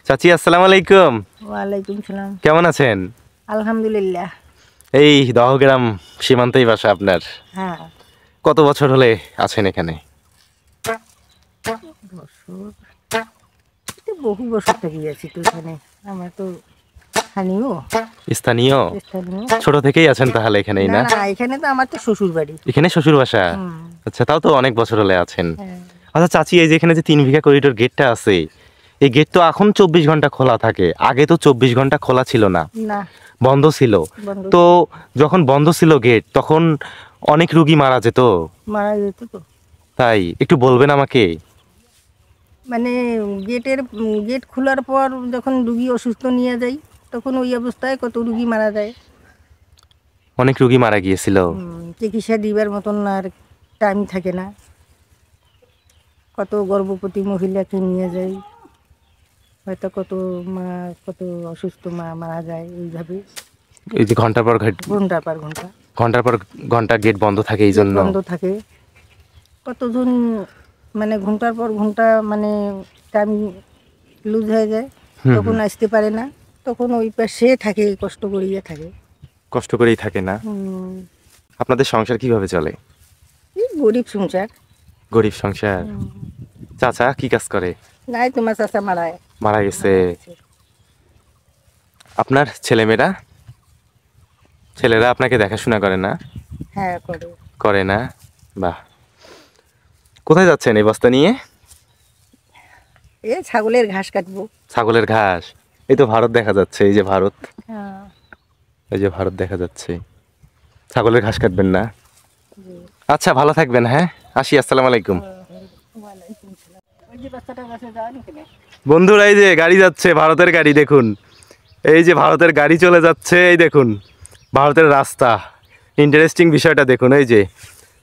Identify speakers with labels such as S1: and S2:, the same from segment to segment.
S1: চাচি আসসালামু আলাইকুম।
S2: ওয়ালাইকুম সালাম।
S1: কেমন আছেন?
S2: আলহামদুলিল্লাহ।
S1: এই দহগ্রাম সীমান্তেই বাসা আপনার?
S2: হ্যাঁ।
S1: কত বছর হলে আছেন এখানে?
S2: বছর বহু বছর থেকে আছি তো এখানে। আমার তো
S1: স্থানীয়। ছোট থেকেই আছেন তাহলে এখানেই? না
S2: না, এখানে তো আমার তো শ্বশুর বাড়ি।
S1: এখানে শ্বশুর বাসা? আচ্ছা, তাও তো অনেক বছর হলে আছেন। আচ্ছা চাচি, এই যে এখানে যে 3 বিঘা করিডোর গেটটা আছে, এই গেট তো এখন 24 ঘন্টা খোলা থাকে, আগে তো 24 ঘন্টা খোলা ছিল না, বন্ধ ছিল। তো যখন বন্ধ ছিল গেট, তখন অনেক রুগী মারা যেত।
S2: তো
S1: তাই একটু বলবেন আমাকে?
S2: মানে গেট খোলার পর যখন রুগী অসুস্থ নিয়ে যায়, তখন ওই অবস্থায় কত রুগী মারা যায়।
S1: অনেক রুগী মারা গিয়েছিল।
S2: চিকিৎসা দিবার মতন আর টাইম থাকে না। কত গর্ভবতী মহিলাকে নিয়ে যায়, হয়তো কত অসুস্থ মা মারা যায় এইভাবে।
S1: এই যে ঘন্টার পর ঘন্টা গেট বন্ধ থাকে, এই জন্য
S2: বন্ধ থাকে। কতজন মানে ঘন্টার পর ঘন্টা মানে টাইম লুজ হয়ে যায়, তখন আসতে পারে না, তখন ওই পাশে থাকে, কষ্ট করেই থাকে না।
S1: আপনাদের সংসার কিভাবে চলে?
S2: গরিব সংসার।
S1: চাচা কি কাজ করে?
S2: নাই, তোমার চাচা
S1: মারা গেছে। আপনার ছেলেরা আপনাকে দেখাশোনা করে না?
S2: হ্যাঁ,
S1: করে না। বাহ। কোথায় যাচ্ছেন এই বস্তা নিয়ে?
S2: ছাগলের ঘাস কাটবো।
S1: ছাগলের ঘাস? এই তো ভারত দেখা যাচ্ছে, এই যে ভারত, এই যে ভারত দেখা যাচ্ছে। ছাগলের ঘাস কাটবেন না? আচ্ছা, ভালো থাকবেন। হ্যাঁ, আসি। আসসালামু আলাইকুম। বন্ধুরা, এই যে গাড়ি যাচ্ছে, ভারতের গাড়ি দেখুন। এই যে ভারতের গাড়ি চলে যাচ্ছে, এই দেখুন ভারতের রাস্তা। ইন্টারেস্টিং বিষয়টা দেখুন, এই যে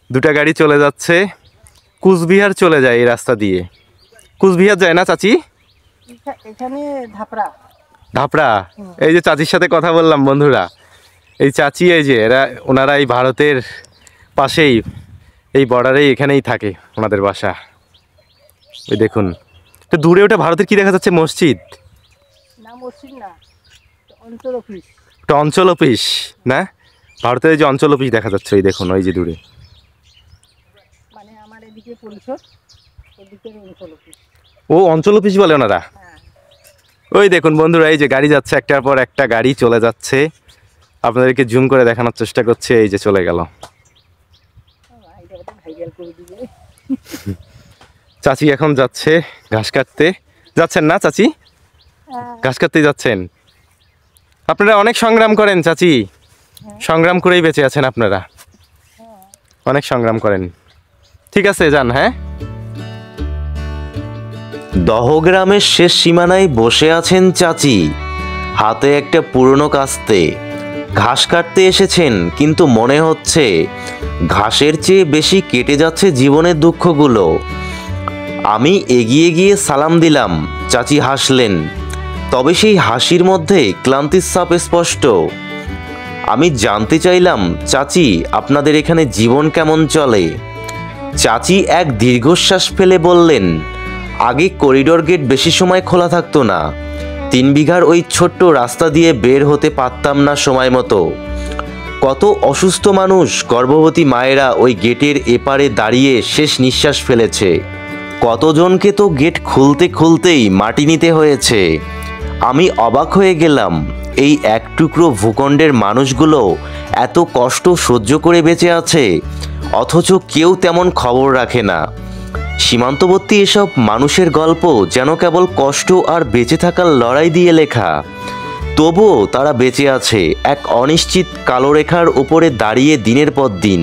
S1: 2টা গাড়ি চলে যাচ্ছে। কুচবিহার চলে যায় এই রাস্তা দিয়ে। কুচবিহার যায় না চাচি?
S2: এখানে ধাপড়া।
S1: এই যে চাচির সাথে কথা বললাম বন্ধুরা, এই চাচি, এই যে ওনারা এই ভারতের পাশেই, এই বর্ডারেই, এখানেই থাকে ওনাদের বাসা। ওই দেখুন তো দূরে ওটা ভারতের কি দেখা যাচ্ছে? মসজিদ
S2: না, অঞ্চল অফিস।
S1: অঞ্চল অফিস না? ভারতের এই যে অঞ্চল অফিস দেখা যাচ্ছে, ওই দেখুন, ওই যে দূরে।
S2: মানে আমার এদিকে পরিষদ, ওদিকে অঞ্চল অফিস।
S1: ও, অঞ্চল অফিস বলে ওনারা। ওই দেখুন বন্ধুরা, এই যে গাড়ি যাচ্ছে, একটার পর একটা গাড়ি চলে যাচ্ছে। আপনাদেরকে জুম করে দেখানোর চেষ্টা করছে। এই যে চলে গেল। চাচি এখন যাচ্ছে ঘাস কাটতে। যাচ্ছেন না চাচি? ঘাস কাটতে যাচ্ছেন। আপনারা অনেক সংগ্রাম করেন চাচি, সংগ্রাম করেই বেঁচে আছেন আপনারা, অনেক সংগ্রাম করেন। ঠিক আছে, যান। হ্যাঁ,
S3: দহগ্রামের শেষ সীমানায় বসে আছেন চাচি, হাতে একটা পুরনো কাস্তে। ঘাস কাটতে এসেছেন, কিন্তু মনে হচ্ছে ঘাসের চেয়ে বেশি কেটে যাচ্ছে জীবনের দুঃখগুলো। আমি এগিয়ে গিয়ে সালাম দিলাম। চাচি হাসলেন, তবে সেই হাসির মধ্যে ক্লান্তির ছাপ স্পষ্ট। আমি জানতে চাইলাম, চাচি, আপনাদের এখানে জীবন কেমন চলে? চাচি এক দীর্ঘশ্বাস ফেলে বললেন, আগে করিডোর গেট বেশি সময় খোলা থাকতো না। 3 বিঘার ওই ছোট্ট রাস্তা দিয়ে বের হতে পারতাম না সময় মতো। কত অসুস্থ মানুষ, গর্ভবতী মায়েরা ওই গেটের এপারে দাঁড়িয়ে শেষ নিঃশ্বাস ফেলেছে। কতজনকে তো গেট খুলতে খুলতেই মাটি নিতে হয়েছে। আমি অবাক হয়ে গেলাম, এই এক টুকরো ভূখণ্ডের মানুষগুলো এত কষ্ট সহ্য করে বেঁচে আছে, অথচ কেউ তেমন খবর রাখে না। সীমান্তবর্তী এসব মানুষের গল্প যেন কেবল কষ্ট আর বেঁচে থাকার লড়াই দিয়ে লেখা। তবুও তারা বেঁচে আছে এক অনিশ্চিত কালো রেখার উপরে দাঁড়িয়ে দিনের পর দিন।